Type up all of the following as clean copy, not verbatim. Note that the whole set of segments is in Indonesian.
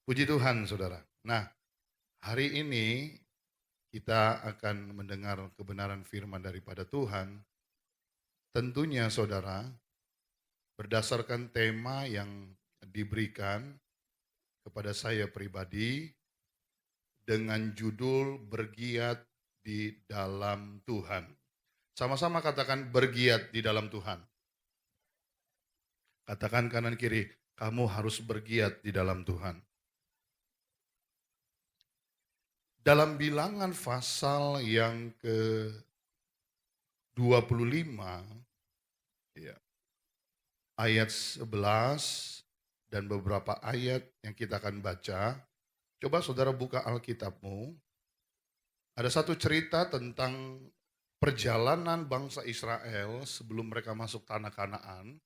Puji Tuhan, saudara. Nah, hari ini kita akan mendengar kebenaran firman daripada Tuhan. Tentunya, saudara, berdasarkan tema yang diberikan kepada saya pribadi dengan judul Bergiat di dalam Tuhan. Sama-sama katakan bergiat di dalam Tuhan. Katakan kanan kiri, kamu harus bergiat di dalam Tuhan. Dalam bilangan pasal yang ke-25, ya, ayat 11 dan beberapa ayat yang kita akan baca. Coba saudara buka Alkitabmu. Ada satu cerita tentang perjalanan bangsa Israel sebelum mereka masuk tanah Kanaan.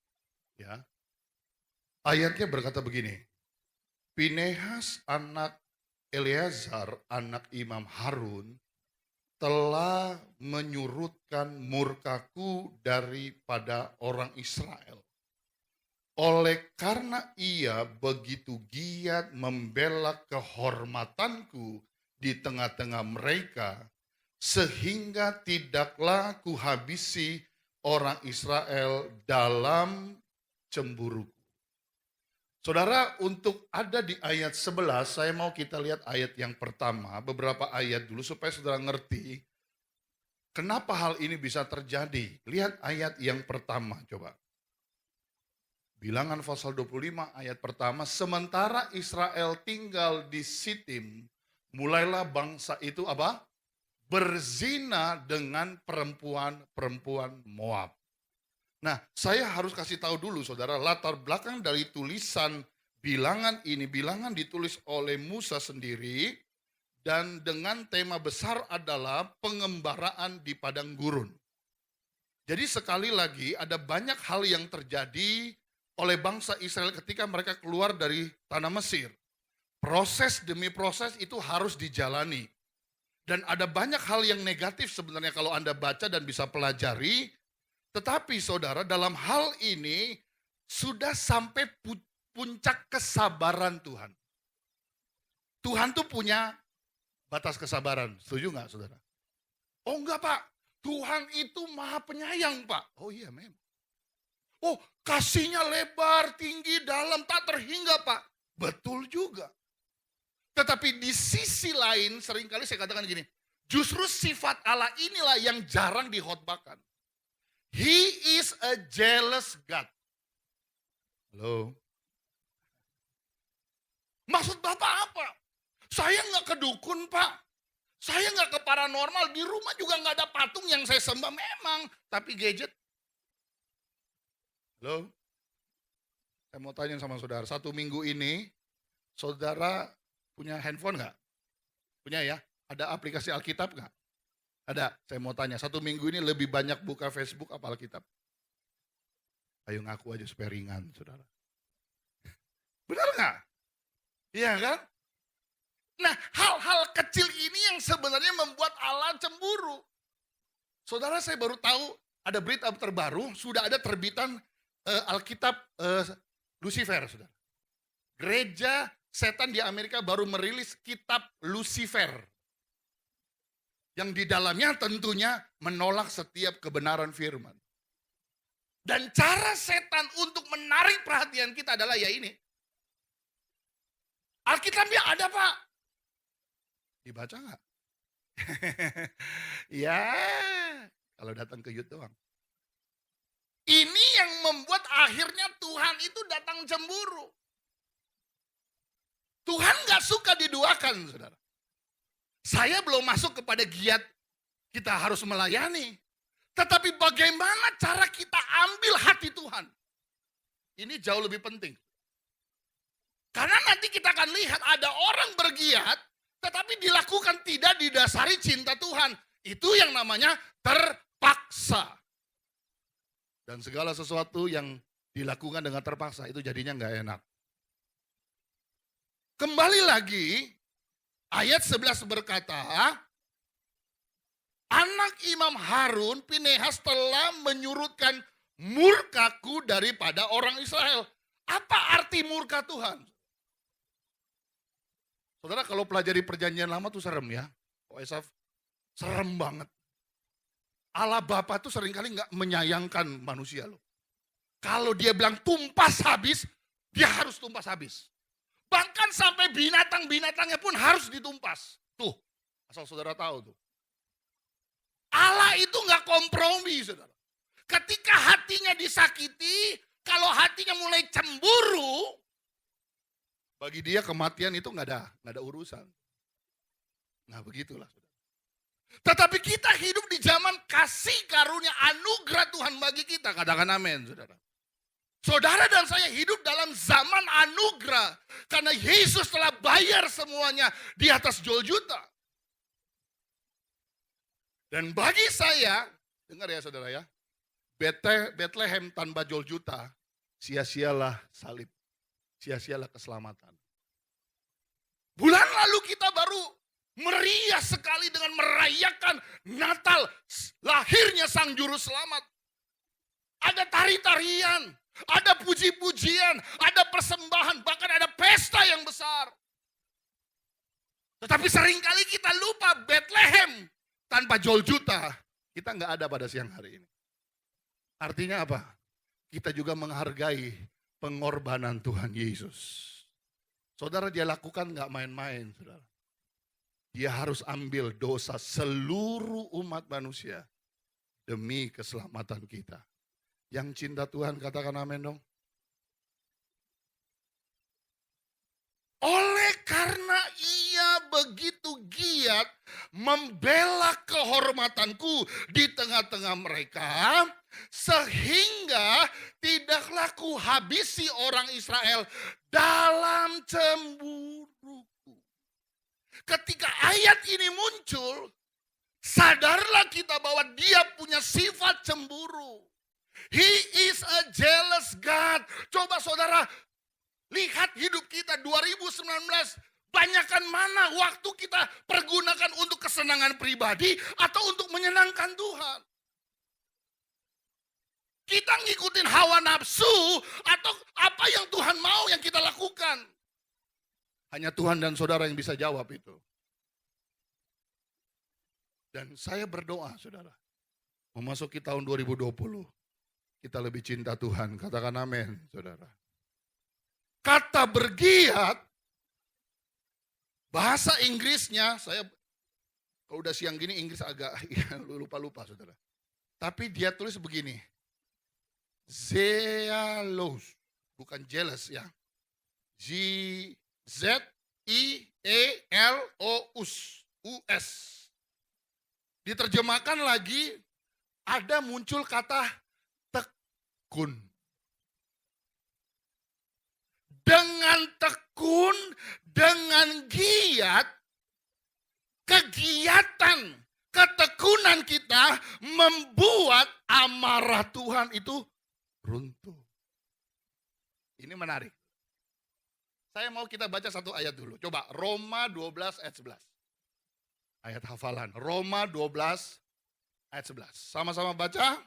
Ya. Ayatnya berkata begini. Pinehas anak Eleazar, anak Imam Harun, telah menyurutkan murkaku daripada orang Israel. Oleh karena ia begitu giat membela kehormatanku di tengah-tengah mereka, sehingga tidaklah kuhabisi orang Israel dalam cemburuku. Saudara, untuk ada di ayat 11, saya mau kita lihat ayat yang pertama, beberapa ayat dulu supaya saudara ngerti kenapa hal ini bisa terjadi. Lihat ayat yang pertama, coba. Bilangan pasal 25 ayat pertama, sementara Israel tinggal di Sitim, mulailah bangsa itu apa? Berzina dengan perempuan-perempuan Moab. Nah, saya harus kasih tahu dulu saudara, latar belakang dari tulisan bilangan ini, bilangan ditulis oleh Musa sendiri, dan dengan tema besar adalah pengembaraan di padang gurun. Jadi sekali lagi ada banyak hal yang terjadi oleh bangsa Israel ketika mereka keluar dari tanah Mesir. Proses demi proses itu harus dijalani. Dan ada banyak hal yang negatif sebenarnya kalau Anda baca dan bisa pelajari. Tetapi saudara, dalam hal ini sudah sampai puncak kesabaran Tuhan. Tuhan tuh punya batas kesabaran. Setuju nggak saudara? Oh enggak Pak, Tuhan itu maha penyayang Pak. Oh iya memang. Oh, kasihnya lebar, tinggi, dalam, tak terhingga, Pak. Betul juga. Tetapi di sisi lain, seringkali saya katakan gini, justru sifat Allah inilah yang jarang dihotbahkan. He is a jealous God. Halo? Maksud Bapak apa? Saya nggak ke dukun, Pak. Saya nggak ke paranormal, di rumah juga nggak ada patung yang saya sembah memang. Tapi gadget. Halo? Saya mau tanya sama saudara, satu minggu ini saudara punya handphone nggak? Punya ya? Ada aplikasi Alkitab nggak? Ada. Saya mau tanya, satu minggu ini lebih banyak buka Facebook apa Alkitab? Ayo ngaku aja supaya ringan, saudara. Benar nggak? Iya kan? Nah, hal-hal kecil ini yang sebenarnya membuat Allah cemburu. Saudara, saya baru tahu ada berita terbaru, sudah ada terbitan Alkitab Lucifer, saudara. Gereja setan di Amerika baru merilis kitab Lucifer. Yang di dalamnya tentunya menolak setiap kebenaran firman. Dan cara setan untuk menarik perhatian kita adalah ya ini. Alkitabnya ada Pak. Dibaca nggak? Ya, kalau datang ke YouTube doang. Ini yang membuat akhirnya Tuhan itu datang cemburu. Tuhan gak suka diduakan, saudara. Saya belum masuk kepada giat kita harus melayani. Tetapi bagaimana cara kita ambil hati Tuhan? Ini jauh lebih penting. Karena nanti kita akan lihat ada orang bergiat, tetapi dilakukan tidak didasari cinta Tuhan. Itu yang namanya terpaksa. Dan segala sesuatu yang dilakukan dengan terpaksa itu jadinya nggak enak. Kembali lagi, ayat 11 berkata, anak Imam Harun, Pinehas telah menyurutkan murkaku daripada orang Israel. Apa arti murka Tuhan? Saudara kalau pelajari perjanjian lama tuh serem ya. Oh Esaf, serem banget. Allah Bapa tuh seringkali nggak menyayangkan manusia loh. Kalau dia bilang tumpas habis, dia harus tumpas habis. Bahkan sampai binatang-binatangnya pun harus ditumpas. Tuh, asal saudara tahu tuh. Allah itu nggak kompromi, saudara. Ketika hatinya disakiti, kalau hatinya mulai cemburu, bagi dia kematian itu nggak ada urusan. Nah begitulah, saudara. Tetapi kita hidup di zaman kasih karunia anugerah Tuhan bagi kita. Katakan amin, saudara. Saudara dan saya hidup dalam zaman anugerah. Karena Yesus telah bayar semuanya di atas Golgota. Dan bagi saya, dengar ya saudara ya, Bethlehem tanpa Golgota, sia-sialah salib. Sia-sialah keselamatan. Bulan lalu kita baru meriah sekali dengan merayakan Natal, lahirnya Sang Juru Selamat. Ada tari-tarian, ada puji-pujian, ada persembahan, bahkan ada pesta yang besar. Tetapi seringkali kita lupa Bethlehem tanpa Golgota, kita nggak ada pada siang hari ini. Artinya apa? Kita juga menghargai pengorbanan Tuhan Yesus. Saudara, dia lakukan nggak main-main, saudara. Dia harus ambil dosa seluruh umat manusia demi keselamatan kita. Yang cinta Tuhan katakan amin dong. Oleh karena ia begitu giat membela kehormatanku di tengah-tengah mereka, sehingga tidaklah kuhabisi orang Israel dalam cemburuku. Ketika ayat ini muncul, sadarlah kita bahwa dia punya sifat cemburu. He is a jealous God. Coba saudara, lihat hidup kita 2019, banyakkan mana waktu kita pergunakan untuk kesenangan pribadi atau untuk menyenangkan Tuhan. Kita ngikutin hawa nafsu atau apa yang Tuhan mau yang kita lakukan. Hanya Tuhan dan saudara yang bisa jawab itu. Dan saya berdoa saudara, memasuki tahun 2020, kita lebih cinta Tuhan. Katakan amin saudara. Kata bergiat, bahasa Inggrisnya, saya kalau udah siang gini Inggris agak lupa-lupa saudara. Tapi dia tulis begini, zealous, bukan jealous ya. Z-I-E-L-O-U-S. Diterjemahkan lagi, ada muncul kata tekun. Dengan tekun, dengan giat, kegiatan, ketekunan kita membuat amarah Tuhan itu runtuh. Ini menarik. Saya mau kita baca satu ayat dulu. Coba Roma 12 ayat 11. Ayat hafalan. Roma 12 ayat 11. Sama-sama baca.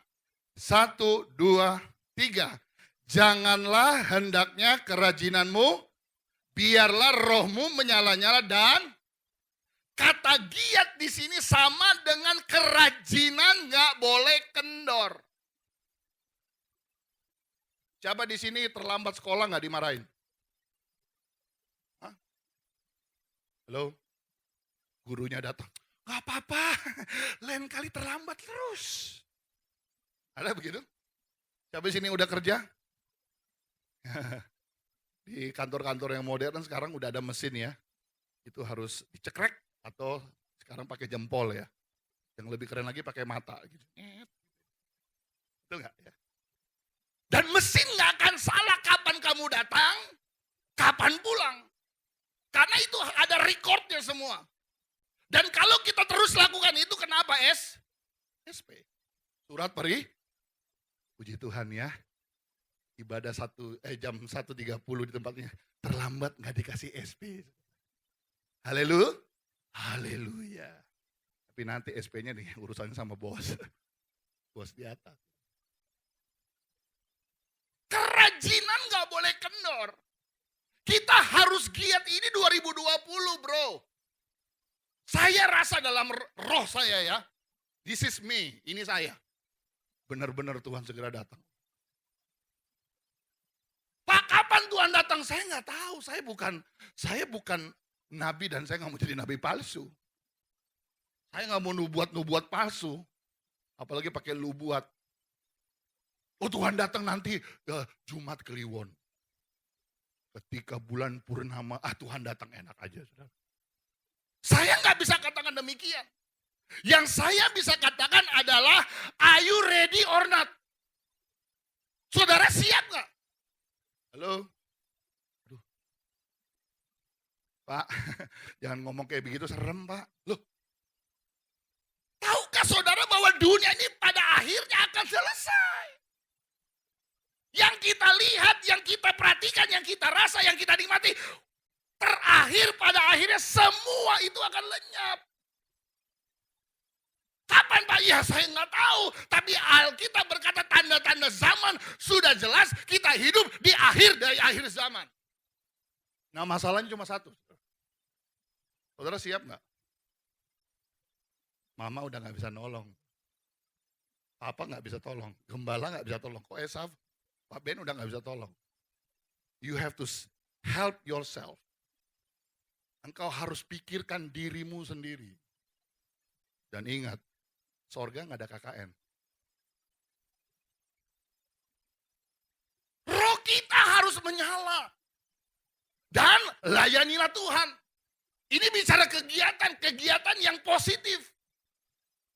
1, 2, 3. Janganlah hendaknya kerajinanmu, biarlah rohmu menyala-nyala, dan kata giat di sini sama dengan kerajinan, nggak boleh kendor. Siapa di sini terlambat sekolah nggak dimarahin? Hah? Halo? Gurunya datang. Nggak apa-apa, lain kali terlambat terus. Ada begitu? Siapa di sini udah kerja? Di kantor-kantor yang modern sekarang udah ada mesin ya. Itu harus dicekrek atau sekarang pakai jempol ya. Yang lebih keren lagi pakai mata gitu. Itu enggak ya? Dan mesin nggak akan salah kapan kamu datang, kapan pulang. Karena itu ada recordnya semua. Dan kalau kita terus lakukan itu, kenapa SP? Surat peri. Puji Tuhan ya. Ibadah jam 1.30 di tempatnya. Terlambat nggak dikasih SP. Haleluya. Haleluya. Tapi nanti SP-nya nih urusannya sama bos. Bos di atas. Kerajinan gak boleh kendor. Kita harus giat ini 2020 bro. Saya rasa dalam roh saya ya, this is me, ini saya. Benar-benar Tuhan segera datang. Pak, kapan Tuhan datang? Saya nggak tahu. Saya bukan nabi dan saya nggak mau jadi nabi palsu. Saya nggak mau nubuat palsu. Apalagi pakai lubuat. Oh Tuhan datang nanti ke Jumat Kliwon. Ketika bulan purnama, Tuhan datang enak aja. Saudara. Saya nggak bisa katakan demikian. Yang saya bisa katakan adalah, are you ready or not? Saudara siap nggak? Halo? Aduh. Pak, jangan ngomong kayak begitu, serem Pak. Loh, tahukah saudara bahwa dunia ini pada akhirnya akan selesai? Yang kita lihat, yang kita perhatikan, yang kita rasa, yang kita nikmati, terakhir pada akhirnya semua itu akan lenyap. Kapan Pak? Ya saya nggak tahu. Tapi Alkitab berkata tanda-tanda zaman sudah jelas, kita hidup di akhir dari akhir zaman. Nah masalahnya cuma satu. Saudara siap nggak? Mama udah nggak bisa nolong. Papa nggak bisa tolong. Gembala nggak bisa tolong. Kok Esaf? Pak Ben udah nggak bisa tolong. You have to help yourself. Engkau harus pikirkan dirimu sendiri. Dan ingat, sorga nggak ada KKN. Roh kita harus menyala. Dan layanilah Tuhan. Ini bicara kegiatan yang positif.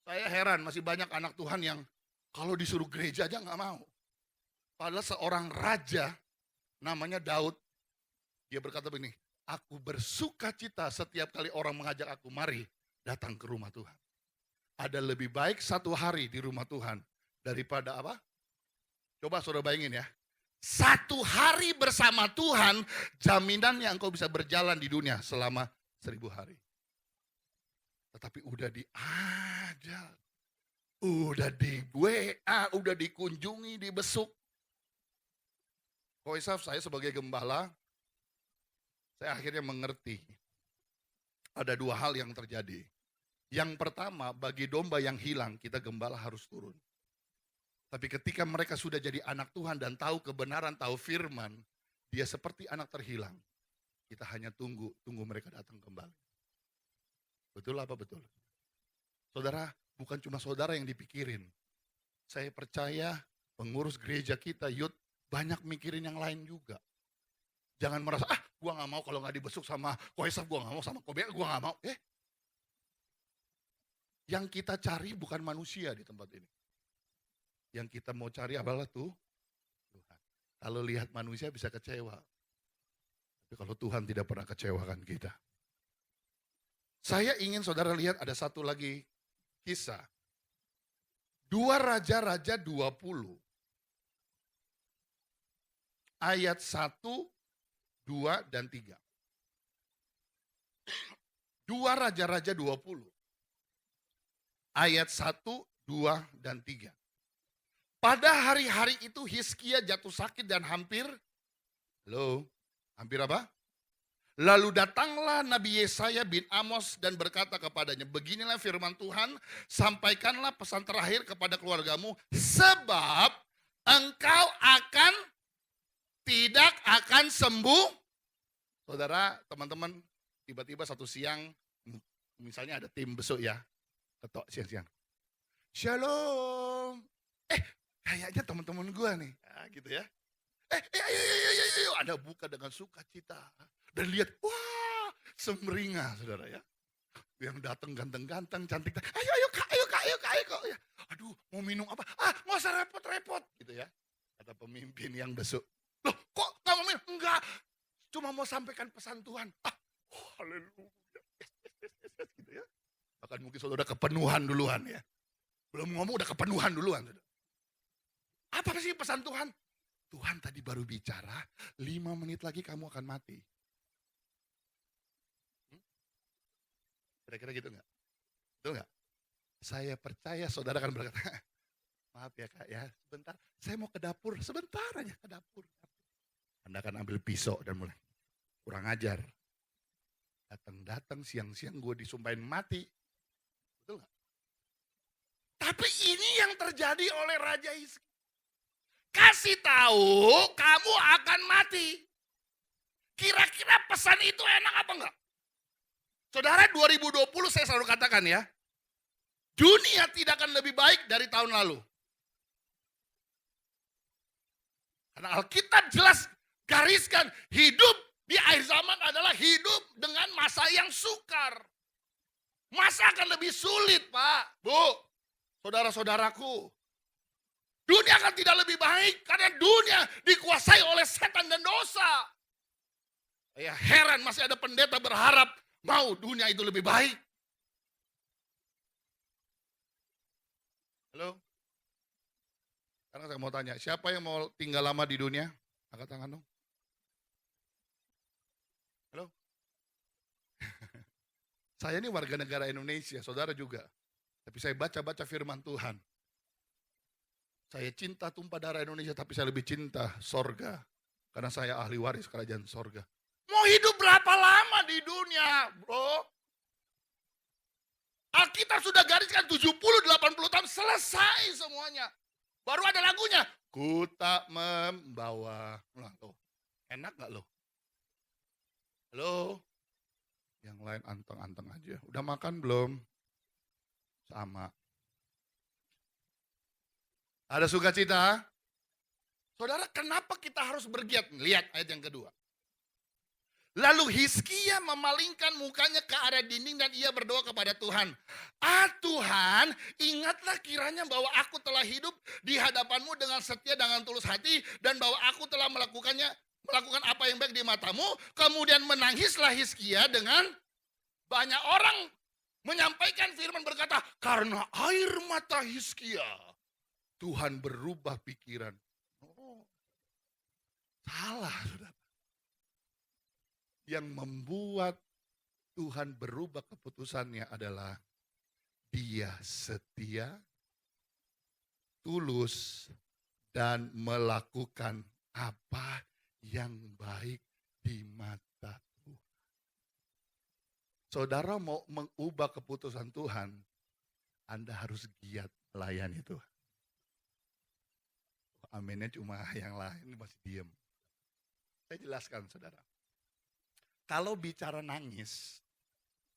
Saya heran masih banyak anak Tuhan yang kalau disuruh gereja aja nggak mau. Padahal seorang raja namanya Daud, dia berkata begini, aku bersuka cita setiap kali orang mengajak aku, mari datang ke rumah Tuhan. Ada lebih baik satu hari di rumah Tuhan daripada apa? Coba saudara bayangin ya. Satu hari bersama Tuhan, jaminan yang engkau bisa berjalan di dunia selama 1000 hari. Tetapi udah diajak, udah di WA, udah dikunjungi, dibesuk. Koisaf, saya sebagai gembala, saya akhirnya mengerti ada dua hal yang terjadi. Yang pertama, bagi domba yang hilang, kita gembala harus turun. Tapi ketika mereka sudah jadi anak Tuhan dan tahu kebenaran, tahu firman, dia seperti anak terhilang. Kita hanya tunggu mereka datang kembali. Betul apa betul? Saudara, bukan cuma saudara yang dipikirin. Saya percaya pengurus gereja kita, youth, banyak mikirin yang lain juga. Jangan merasa, gua gak mau kalau gak dibesuk sama Koesaf, gua gak mau sama Kobe, gua gak mau. Yang kita cari bukan manusia di tempat ini. Yang kita mau cari adalah Tuhan. Kalau lihat manusia bisa kecewa. Tapi kalau Tuhan tidak pernah kecewakan kita. Saya ingin saudara lihat ada satu lagi kisah. 2 Raja-Raja 20. Ayat 1, 2, dan 3. 2 Raja-Raja 20. Ayat 1, 2, dan 3. Pada hari-hari itu Hizkia jatuh sakit dan hampir apa? Lalu datanglah Nabi Yesaya bin Amos dan berkata kepadanya, beginilah firman Tuhan, sampaikanlah pesan terakhir kepada keluargamu, sebab engkau tidak akan sembuh. Saudara, teman-teman, tiba-tiba satu siang, misalnya ada tim besok ya, ketok siang-siang. Shalom. Kayaknya teman-teman gue nih, gitu ya. Ayo, ada buka dengan sukacita. Dan lihat, wah, semringah saudara ya. Yang datang ganteng-ganteng, cantik. Ayo kak. Ya. Aduh, mau minum apa? Nggak usah repot-repot, gitu ya. Kata pemimpin yang besok. Loh, kok nggak mau minum? Enggak, cuma mau sampaikan pesan Tuhan. Haleluya. Gitu ya. Bahkan mungkin saudara kepenuhan duluan ya. Belum ngomong udah kepenuhan duluan. Apa sih pesan Tuhan? Tuhan tadi baru bicara, 5 menit lagi kamu akan mati. Kira-kira gitu enggak? Betul enggak? Saya percaya saudara akan berkata, maaf ya kak ya, sebentar. Saya mau ke dapur, sebentar aja ke dapur. Anda akan ambil pisau dan mulai. Kurang ajar. Datang-datang siang-siang gue disumpahin mati. Betul gak? Tapi ini yang terjadi oleh Raja Hizkia. Kasih tahu kamu akan mati. Kira-kira pesan itu enak apa enggak? Saudara, 2020 saya selalu katakan ya, dunia tidak akan lebih baik dari tahun lalu. Karena Alkitab jelas gariskan, hidup di akhir zaman adalah hidup dengan masa yang sukar. Masa akan lebih sulit, Pak, Bu, saudara-saudaraku. Dunia akan tidak lebih baik karena dunia dikuasai oleh setan dan dosa. Ya heran masih ada pendeta berharap mau dunia itu lebih baik. Halo? Sekarang saya mau tanya, siapa yang mau tinggal lama di dunia? Angkat tangan dong. Halo? Saya ini warga negara Indonesia, saudara juga. Tapi saya baca-baca firman Tuhan. Saya cinta tumpah darah Indonesia, tapi saya lebih cinta sorga. Karena saya ahli waris kerajaan sorga. Mau hidup berapa lama di dunia, bro? Alkitab sudah gariskan 70-80 tahun, selesai semuanya. Baru ada lagunya. Ku tak membawa. Nah, tuh. Enak gak lo? Halo? Yang lain anteng-anteng aja. Udah makan belum? Sama. Ada sukacita? Saudara, kenapa kita harus bergiat? Lihat ayat yang kedua. Lalu Hizkia memalingkan mukanya ke arah dinding dan ia berdoa kepada Tuhan. Tuhan, ingatlah kiranya bahwa aku telah hidup di hadapanmu dengan setia, dengan tulus hati. Dan bahwa aku telah melakukan apa yang baik di matamu. Kemudian menangislah Hizkia dengan banyak orang menyampaikan firman berkata, karena air mata Hizkia, Tuhan berubah pikiran. Oh, salah, saudara. Yang membuat Tuhan berubah keputusannya adalah dia setia, tulus, dan melakukan apa yang baik di mata Tuhan. Saudara mau mengubah keputusan Tuhan, Anda harus giat melayani Tuhan. Aminnya cuma yang lain masih diam. Saya jelaskan, saudara. Kalau bicara nangis,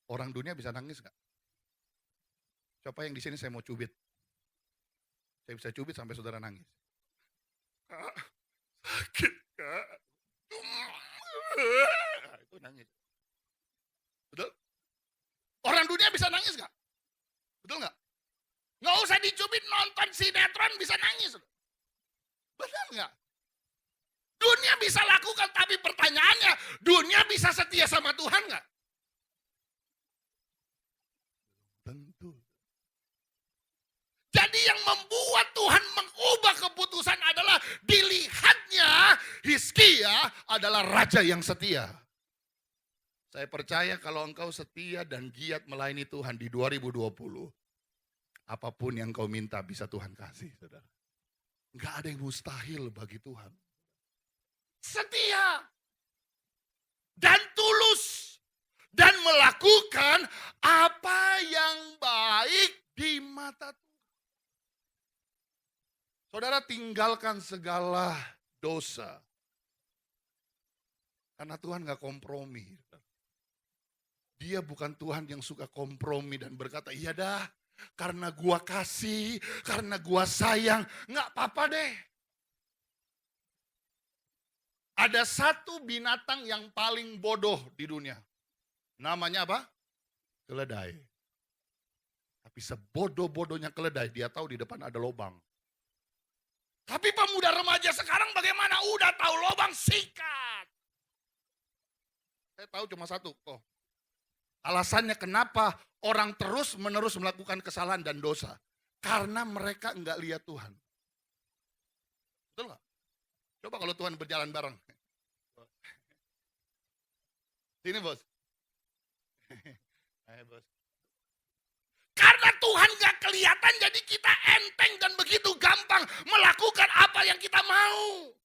orang dunia bisa nangis nggak? Siapa yang di sini saya mau cubit? Saya bisa cubit sampai saudara nangis. Kak, sakit kak. Itu nangis. Betul? Orang dunia bisa nangis nggak? Betul nggak? Nggak usah dicubit, nonton sinetron bisa nangis. Betul nggak? Dunia bisa lakukan, tapi pertanyaannya, dunia bisa setia sama Tuhan nggak? Tentu. Jadi yang membuat Tuhan mengubah keputusan adalah dilihatnya Hizkia adalah raja yang setia. Saya percaya kalau engkau setia dan giat melayani Tuhan di 2020, apapun yang kau minta bisa Tuhan kasih, saudara. Nggak ada yang mustahil bagi Tuhan. Setia dan tulus dan melakukan apa yang baik di mata Tuhan. Saudara, tinggalkan segala dosa. Karena Tuhan gak kompromi. Dia bukan Tuhan yang suka kompromi dan berkata, iya dah, karena gua kasih, karena gua sayang, gak apa-apa deh. Ada satu binatang yang paling bodoh di dunia. Namanya apa? Keledai. Tapi sebodoh-bodohnya keledai, dia tahu di depan ada lubang. Tapi pemuda remaja sekarang bagaimana? Udah tahu lubang, sikat. Saya tahu cuma satu. Oh, alasannya kenapa orang terus-menerus melakukan kesalahan dan dosa. Karena mereka enggak lihat Tuhan. Betul nggak? Coba kalau Tuhan berjalan bareng. Sini bos. Ayo bos. Karena Tuhan gak kelihatan, jadi kita enteng dan begitu gampang melakukan apa yang kita mau.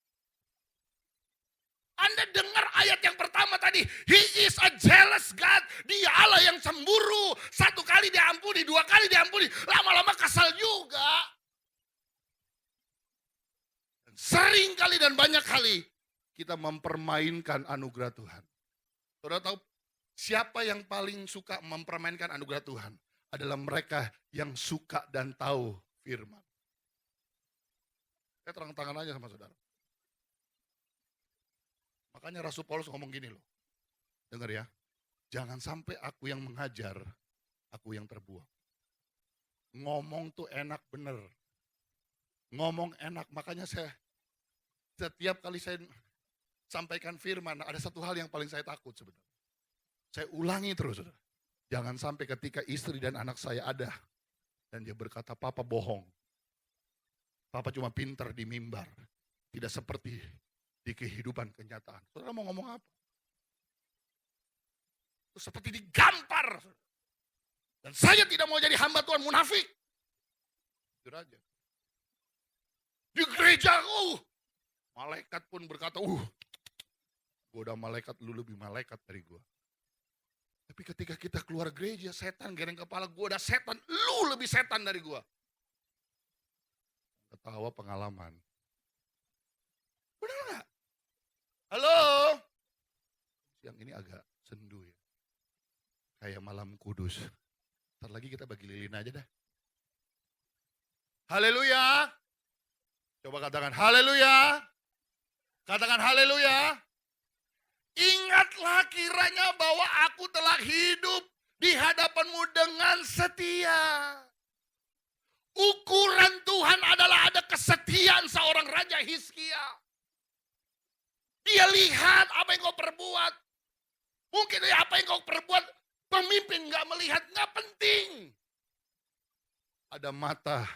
Anda Anda dengar ayat yang pertama tadi, He is a jealous God. Dia Allah yang cemburu. 1 kali diampuni, 2 kali diampuni, lama-lama kesal juga. Sering kali dan banyak kali kita mempermainkan anugerah Tuhan. Saudara tahu siapa yang paling suka mempermainkan anugerah Tuhan? Adalah mereka yang suka dan tahu firman. Saya terang tangan aja sama saudara. Makanya Rasul Paulus ngomong gini loh. Dengar ya. Jangan sampai aku yang mengajar, aku yang terbuang. Ngomong tuh enak bener. Ngomong enak, makanya saya setiap kali saya sampaikan firman, ada satu hal yang paling saya takut sebenarnya. Saya ulangi terus, saudara. Jangan sampai ketika istri dan anak saya ada, dan dia berkata, Papa bohong. Papa cuma pintar di mimbar. Tidak seperti di kehidupan kenyataan. Saudara mau ngomong apa? Itu seperti digampar. Dan saya tidak mau jadi hamba Tuhan munafik. Jujur aja. Di gereja, malaikat pun berkata, gue udah malaikat, lu lebih malaikat dari gue. Tapi ketika kita keluar gereja, setan gereng kepala, gue udah setan, lu lebih setan dari gue. Ketawa pengalaman. Benar gak? Halo? Siang ini agak sendu ya. Kayak malam kudus. Ntar lagi kita bagi lilin aja dah. Haleluya. Coba katakan haleluya. Katakan haleluya. Ingatlah kiranya bahwa aku telah hidup di hadapanmu dengan setia. Ukuran Tuhan adalah ada kesetiaan seorang Raja Hizkia. Dia lihat apa yang kau perbuat. Mungkin apa yang kau perbuat, pemimpin gak melihat, gak penting. Ada mata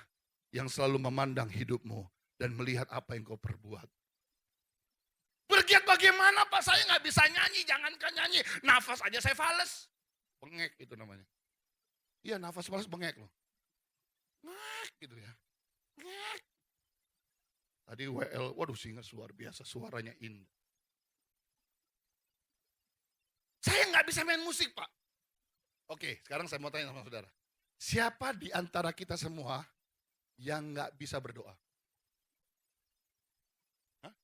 yang selalu memandang hidupmu dan melihat apa yang kau perbuat. Bergiat bagaimana Pak, saya gak bisa nyanyi, jangankan nyanyi. Nafas aja saya fales. Bengek itu namanya. Iya nafas fales bengek loh. Ngek gitu ya. Ngek. Tadi WL, waduh singa luar biasa, suaranya indah. Saya nggak bisa main musik Pak. Oke, sekarang saya mau tanya sama saudara. Siapa di antara kita semua yang nggak bisa berdoa? Hah?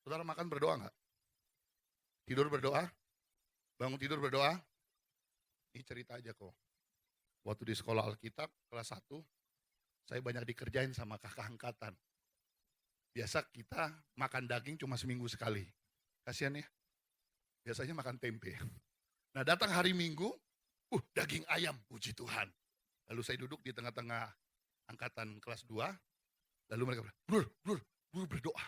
Saudara makan berdoa nggak? Tidur berdoa? Bangun tidur berdoa? Ini cerita aja kok. Waktu di sekolah Alkitab kelas 1, saya banyak dikerjain sama kakak angkatan. Biasa kita makan daging cuma seminggu sekali. Kasihan ya. Biasanya makan tempe. Nah datang hari Minggu, daging ayam, puji Tuhan. Lalu saya duduk di tengah-tengah angkatan kelas 2. Lalu mereka bilang, Brur berdoa.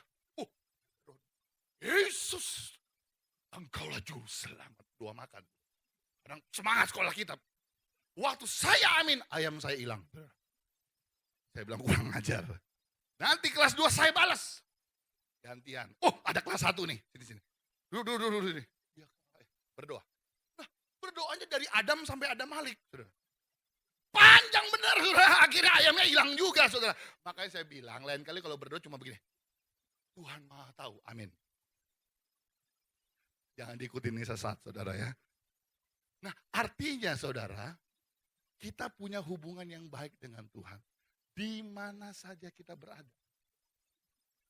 Yesus, Engkaulah juru selamat. Doa makan. Kadang semangat sekolah kita. Waktu saya amin, ayam saya hilang. Saya bilang kurang ajar. Nanti kelas 2 saya balas. Gantian. Ada kelas 1 nih. Sini. Duduk sini. Berdoa. Nah, berdoanya dari Adam sampai Adam Malik. Saudara. Panjang benar, saudara. Akhirnya ayamnya hilang juga, saudara. Makanya saya bilang, lain kali kalau berdoa cuma begini. Tuhan Maha tahu, amin. Jangan diikutin ini sesat, saudara ya. Nah, artinya saudara, kita punya hubungan yang baik dengan Tuhan. Di mana saja kita berada.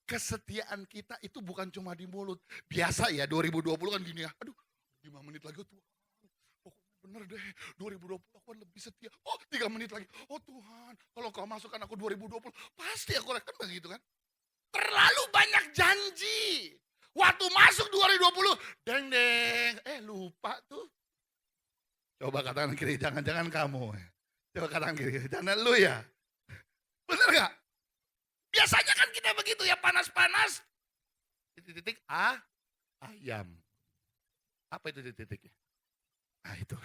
Kesetiaan kita itu bukan cuma di mulut. Biasa ya, 2020 kan gini ya. Aduh, 5 menit lagi Tuhan. Bener deh, 2020 aku kan lebih setia. 3 menit lagi. Tuhan, kalau kau masukkan aku 2020, pasti aku kan begitu kan. Terlalu banyak janji. Waktu masuk 2020, deng. Lupa tuh. Coba katakan kiri, jangan-jangan kamu. Coba katakan kiri, jangan lu ya. Bener gak? Biasanya kan kita begitu ya, panas-panas. Titik-titik ayam. Apa itu titik-titiknya? Nah itu.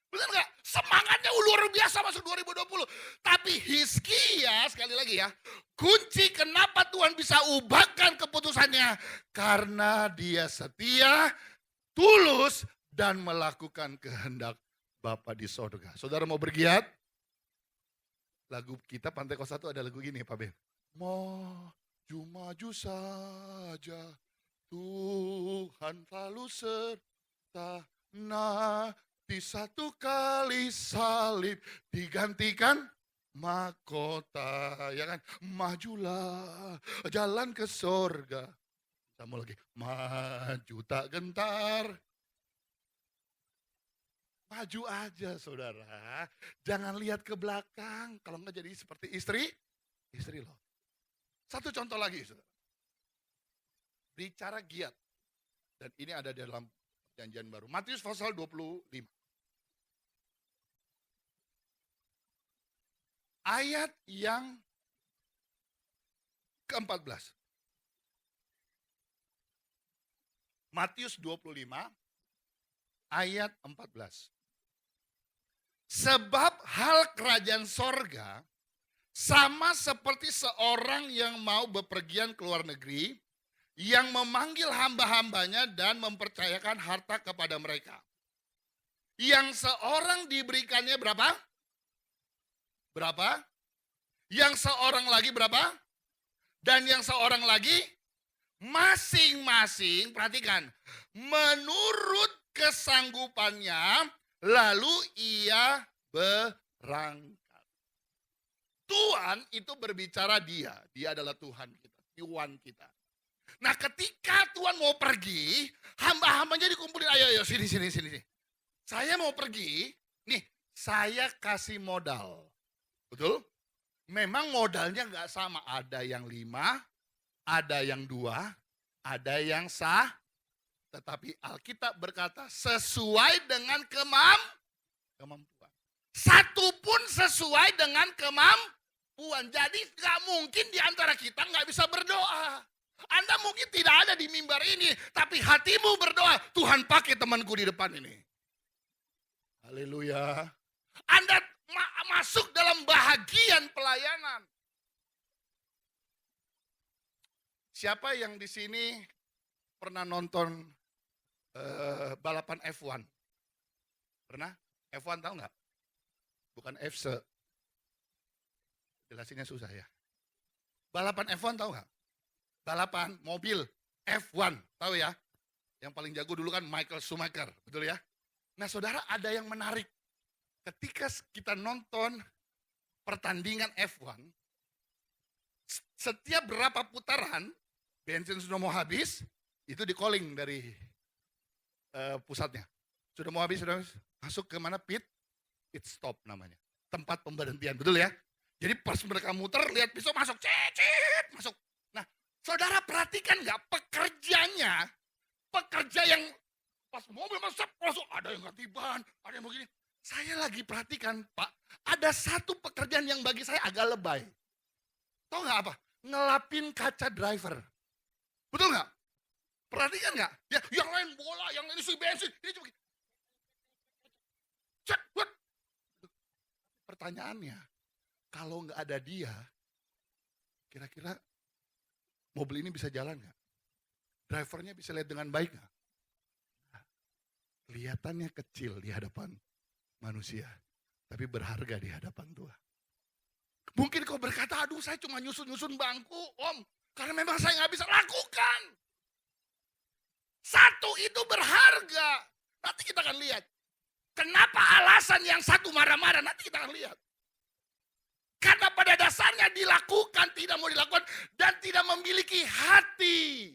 Bener gak? Semangatnya luar biasa masuk 2020. Tapi Hizkia, sekali lagi ya. Kunci kenapa Tuhan bisa ubahkan keputusannya. Karena dia setia, tulus, dan melakukan kehendak Bapa di sorga. Saudara mau bergiat? Lagu kita Pantai Kos 1 ada lagu gini Pak Ben. Maju maju saja, Tuhan selalu serta. Nanti satu kali salib digantikan mahkota, ya kan? Majulah jalan ke sorga. Sama lagi, maju tak gentar. Maju aja saudara, jangan lihat ke belakang. Kalau enggak jadi seperti istri loh. Satu contoh lagi saudara. Bicara giat. Dan ini ada dalam perjanjian baru. Matius pasal 25. Ayat yang ke-14. Matius 25 ayat 14. Sebab hal kerajaan sorga sama seperti seorang yang mau bepergian ke luar negeri, yang memanggil hamba-hambanya dan mempercayakan harta kepada mereka. Yang seorang diberikannya berapa? Berapa? Yang seorang lagi berapa? Dan yang seorang lagi masing-masing, perhatikan, menurut kesanggupannya, lalu ia berangkat. Tuhan itu berbicara dia adalah Tuhan kita, Tuhan kita. Nah ketika Tuhan mau pergi, hamba-hambanya dikumpulin, ayo sini. Saya mau pergi, nih saya kasih modal, betul? Memang modalnya nggak sama, ada yang 5, ada yang 2, ada yang sah. Tetapi Alkitab berkata sesuai dengan kemampuan. Satu pun sesuai dengan kemampuan. Jadi gak mungkin di antara kita gak bisa berdoa. Anda mungkin tidak ada di mimbar ini, tapi hatimu berdoa, Tuhan pakai temanku di depan ini. Haleluya. Anda masuk dalam bahagian pelayanan. Siapa yang di sini pernah nonton balapan F1? Pernah? F1 tahu nggak? Bukan FC. Jelasinnya susah ya. Balapan F1 tahu nggak? Balapan mobil F1, tahu ya? Yang paling jago dulu kan Michael Schumacher, betul ya? Nah saudara, ada yang menarik. Ketika kita nonton pertandingan F1, setiap berapa putaran, bensin sudah mau habis, itu di calling dari pusatnya. Sudah mau habis, sudah masuk ke mana? Pit stop namanya. Tempat pemberhentian, betul ya? Jadi pas mereka muter, lihat pisau masuk, cicit, masuk. Nah, saudara perhatikan nggak pekerja yang pas mobil masuk, ada yang ganti ban, ada yang begini. Saya lagi perhatikan, Pak, ada satu pekerjaan yang bagi saya agak lebay. Tahu nggak apa? Ngelapin kaca driver. Betul nggak? Perhatikan nggak? Ya, yang lain bola, yang ini isi bensin, ini cuma cek, buat. Pertanyaannya, kalau nggak ada dia, kira-kira mobil ini bisa jalan nggak? Drivernya bisa lihat dengan baik nggak? Nah, kelihatannya kecil di hadapan manusia, tapi berharga di hadapan Tuhan. Mungkin kau berkata, aduh saya cuma nyusun bangku, Om. Karena memang saya nggak bisa lakukan. Satu itu berharga. Nanti kita akan lihat. Kenapa alasan yang satu marah-marah, nanti kita akan lihat. Karena pada dasarnya dilakukan, tidak mau dilakukan, dan tidak memiliki hati.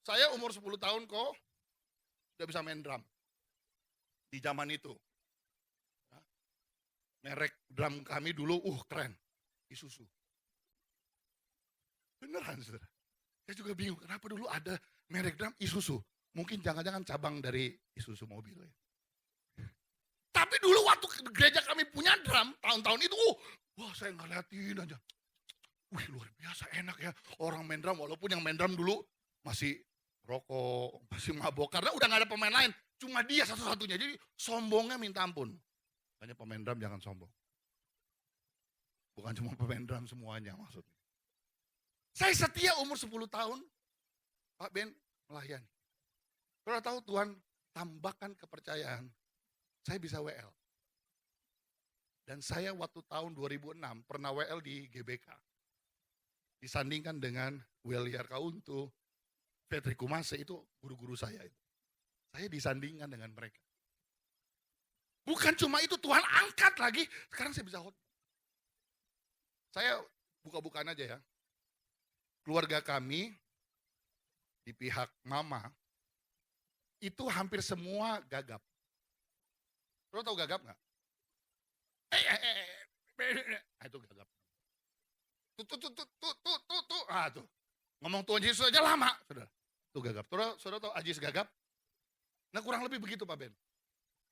Saya umur 10 tahun kok, sudah bisa main drum. Di zaman itu. Merek drum kami dulu, keren. Isuzu. Beneran saudara. Saya juga bingung, kenapa dulu ada merek drum Isuzu. Mungkin jangan-jangan cabang dari Isuzu mobil. Ya. Tapi dulu waktu gereja kami punya drum, tahun-tahun itu, wah saya ngeliatin aja. Wih luar biasa enak ya, orang main drum, walaupun yang main drum dulu masih rokok, masih mabok. Karena udah gak ada pemain lain, cuma dia satu-satunya. Jadi sombongnya minta ampun. Hanya pemain drum jangan sombong. Bukan cuma pemain drum semuanya maksudnya. Saya setia umur 10 tahun, Pak Ben melayani. Kalau tahu Tuhan tambahkan kepercayaan, saya bisa WL. Dan saya waktu tahun 2006 pernah WL di GBK. Disandingkan dengan Weliar Kauntu, Petri Kumase, itu guru-guru saya itu. Saya disandingkan dengan mereka. Bukan cuma itu, Tuhan angkat lagi. Sekarang saya bisa khotbah. Saya buka-bukaan aja ya. Keluarga kami di pihak mama itu hampir semua gagap. Lo tau gagap nggak? Itu gagap. Tuh. Ngomong Tuhan Yesus aja lama, saudara. Tuh gagap. Saudara tahu Ajis gagap? Nah kurang lebih begitu Pak Ben.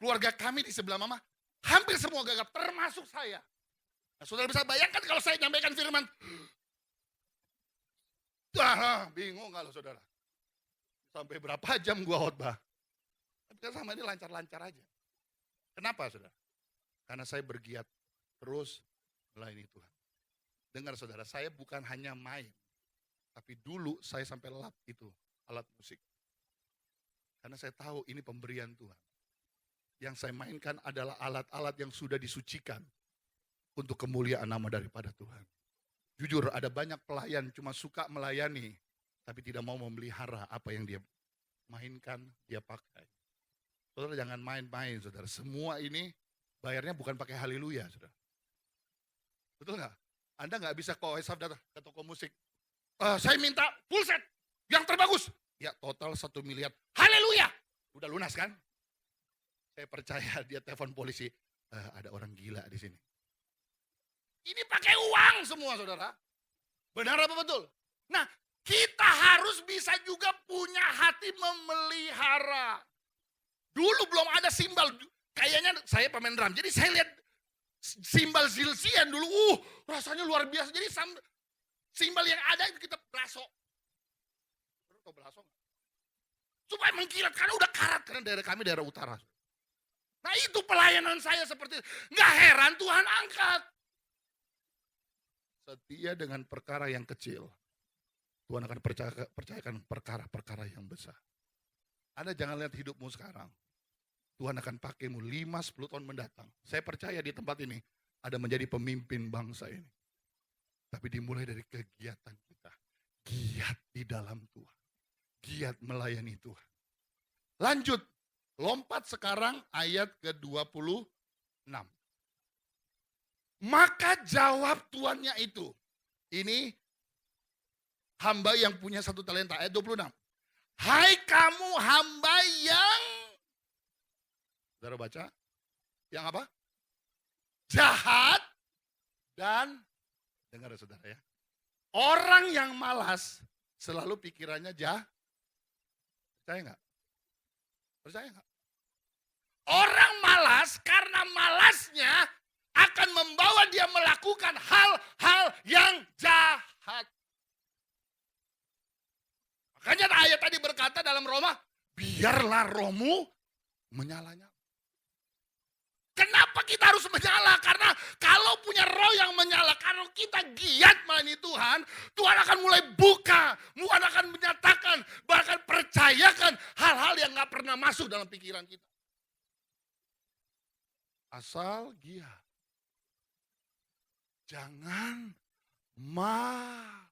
Keluarga kami di sebelah mama hampir semua gagap, termasuk saya. Nah, saudara bisa bayangkan kalau saya nyampaikan firman. Bingung kalau saudara. Sampai berapa jam gua khotbah. Tapi kan sama ini lancar-lancar aja. Kenapa saudara? Karena saya bergiat terus melayani Tuhan. Dengar saudara, saya bukan hanya main. Tapi dulu saya sampai lap itu alat musik. Karena saya tahu ini pemberian Tuhan. Yang saya mainkan adalah alat-alat yang sudah disucikan untuk kemuliaan nama daripada Tuhan. Jujur ada banyak pelayan cuma suka melayani, tapi tidak mau memelihara apa yang dia mainkan, dia pakai. Saudara jangan main-main saudara, semua ini bayarnya bukan pakai haleluya saudara. Betul nggak? Anda nggak bisa kok datang ke toko musik. Saya minta full set yang terbagus. Ya total 1 miliar. Haleluya. Udah lunas kan? Saya percaya dia telepon polisi. Ada orang gila di sini. Ini pakai uang semua saudara. Benar apa betul? Nah kita harus bisa juga punya hati memelihara. Dulu belum ada simbal. Kayaknya saya pemain drum. Jadi saya lihat simbal zilzian dulu. Rasanya luar biasa. Jadi simbal yang ada itu kita belaso. Tahu belaso nggak? Supaya mengkilat karena udah karat. Karena daerah kami daerah utara. Nah itu pelayanan saya seperti itu. Nggak heran Tuhan angkat. Setia dengan perkara yang kecil. Tuhan akan percayakan perkara-perkara yang besar. Anda jangan lihat hidupmu sekarang. Tuhan akan pakaimu 5-10 tahun mendatang. Saya percaya di tempat ini ada menjadi pemimpin bangsa ini. Tapi dimulai dari kegiatan kita. Giat di dalam Tuhan. Giat melayani Tuhan. Lanjut. Lompat sekarang ayat ke-26. Maka jawab tuannya itu. Ini hamba yang punya 1 talenta. Ayat 26. Hai kamu hamba yang. Saudara baca. Yang apa? Jahat. Dan. Dengar ya saudara ya. Orang yang malas. Selalu pikirannya jahat. Percaya nggak? Percaya nggak? Orang malas karena malasnya akan membawa dia melakukan hal-hal yang jahat. Makanya ayat tadi berkata dalam Roma, biarlah rohmu menyala-nyala. Kenapa kita harus menyala? Karena kalau punya roh yang menyala, kalau kita giat melayani Tuhan, Tuhan akan mulai buka, Tuhan akan menyatakan, bahkan percayakan hal-hal yang gak pernah masuk dalam pikiran kita. Asal giat. Jangan malas.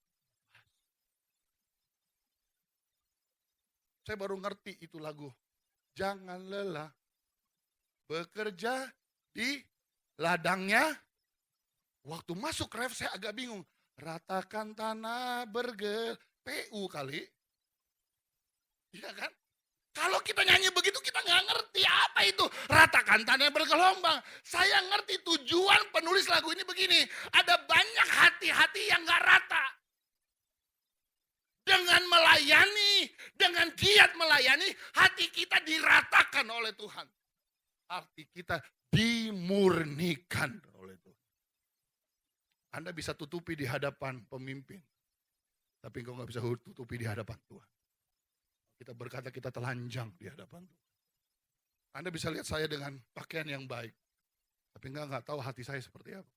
Saya baru ngerti itu lagu. Jangan lelah bekerja di ladangnya. Waktu masuk ref saya agak bingung. Ratakan tanah PU kali. Iya kan? Kalau kita nyanyi begitu kita nggak ngerti apa itu. Ratakan tanah bergelombang. Saya ngerti tujuan penulis lagu ini begini. Ada banyak hati-hati yang nggak rata. Dengan melayani, dengan giat melayani, hati kita diratakan oleh Tuhan. Hati kita dimurnikan oleh Tuhan. Anda bisa tutupi di hadapan pemimpin. Tapi engkau nggak bisa tutupi di hadapan Tuhan. Kita berkata kita telanjang di hadapan Tuhan. Anda bisa lihat saya dengan pakaian yang baik. Tapi nggak tahu hati saya seperti apa.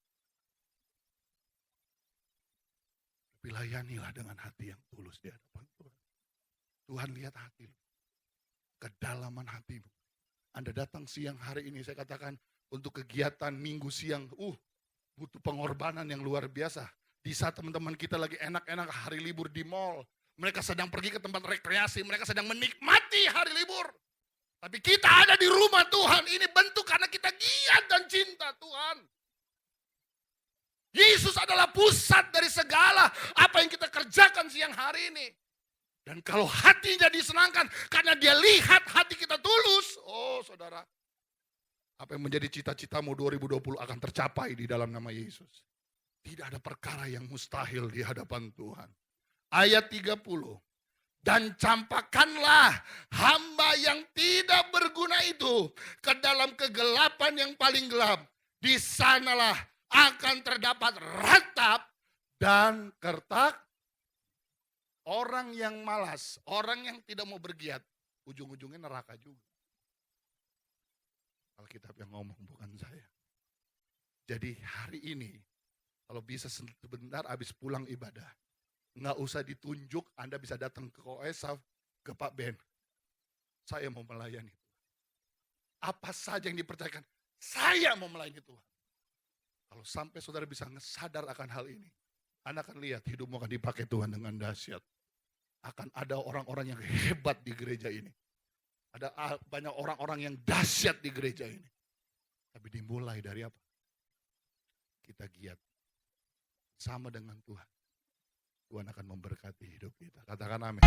Tapi layanilah dengan hati yang tulus di hadapan Tuhan. Tuhan lihat hati. Kedalaman hatimu. Anda datang siang hari ini, saya katakan untuk kegiatan minggu siang, butuh pengorbanan yang luar biasa. Di saat teman-teman kita lagi enak-enak hari libur di mall, mereka sedang pergi ke tempat rekreasi, mereka sedang menikmati hari libur. Tapi kita ada di rumah Tuhan, ini bentuk karena kita giat dan cinta Tuhan. Yesus adalah pusat dari segala apa yang kita kerjakan siang hari ini. Dan kalau hatinya disenangkan karena dia lihat hati kita tulus, oh saudara, apa yang menjadi cita-citamu 2020 akan tercapai di dalam nama Yesus. Tidak ada perkara yang mustahil di hadapan Tuhan. Ayat 30. Dan campakkanlah hamba yang tidak berguna itu ke dalam kegelapan yang paling gelap. Di sanalah akan terdapat ratap dan kertak. Orang yang malas, orang yang tidak mau bergiat, ujung-ujungnya neraka juga. Alkitab yang ngomong, bukan saya. Jadi hari ini, kalau bisa sebentar habis pulang ibadah, nggak usah ditunjuk, Anda bisa datang ke Koesaf, ke Pak Ben. Saya mau melayani Tuhan. Apa saja yang dipercayakan, saya mau melayani Tuhan. Kalau sampai saudara bisa sadar akan hal ini, Anda akan lihat hidupmu akan dipakai Tuhan dengan dahsyat. Akan ada orang-orang yang hebat di gereja ini. Ada banyak orang-orang yang dahsyat di gereja ini. Tapi dimulai dari apa? Kita giat. Sama dengan Tuhan. Tuhan akan memberkati hidup kita. Katakan amin.